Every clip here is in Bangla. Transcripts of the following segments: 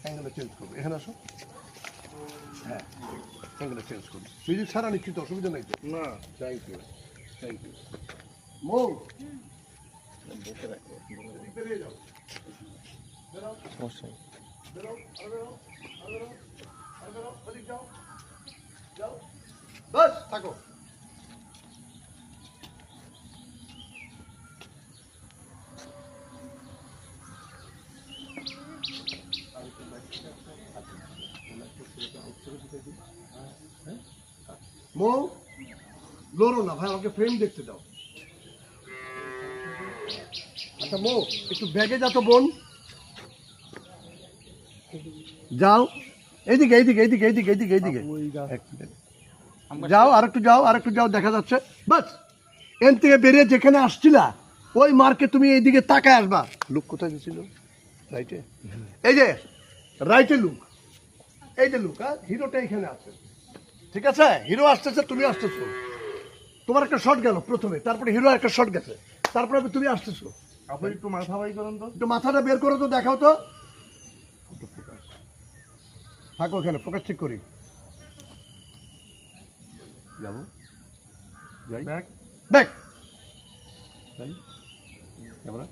অ্যাঙ্গেলটা চেঞ্জ করবো, এখানে আসো। হ্যাঁ, অ্যাঙ্গেলটা চেঞ্জ করবো। মিউজিক ছাড়া নিশ্চিত অসুবিধা নেই তো? না। Thank you, thank you. Mou বেরিয়ে যাও, সমস্যা নেই। বেরো, আর বেরো, আর বেরো, আর বেরো, ওদিক যাও, যাও, বাস থাকো। মৌ লড়ো না ভাই, আমাকে ফ্রেম দেখতে দাও। আচ্ছা মৌ একটু ব্যাগে যা তো বোন, যাও এইদিকে এইদিকে এইদিকে এইদিকে এইদিকে এইদিকে যাও, আর একটু যাও, আর একটু যাও, দেখা যাচ্ছে। বাস এন থেকে বেরিয়ে যেখানে আসছিলা ওই মার্কে তুমি এইদিকে তাকায় আসবা। লুক কোথায় গেছিল? রাইটে, এই যে রাইটে লুক, এই যে লুক, হ্যাঁ হিরোটা এখানে আছে, ঠিক আছে? হিরো আসতেছে, তুমি আসতেছো, তোমার একটা শট গেল প্রথমে, তারপরে হিরো একটা শট গেছে, তারপরে তুমি আসতেছো। আপনি একটু মাথা বাই করুন তো। একটু মাথাটা বের করো তো, দেখাও তো। থাকো ওখানে, ফোকাস ঠিক করি। যাবো, যাই, ব্যাক। ব্যাক, যাই, ক্যামেরা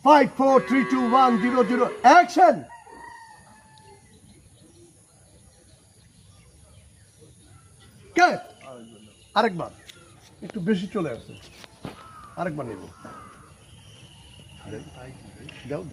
5 4 3 2 1 0 0 অ্যাকশন। কে আরেকবার একটু বেশি চলে আসছে, আরেকবার নেব, যাও।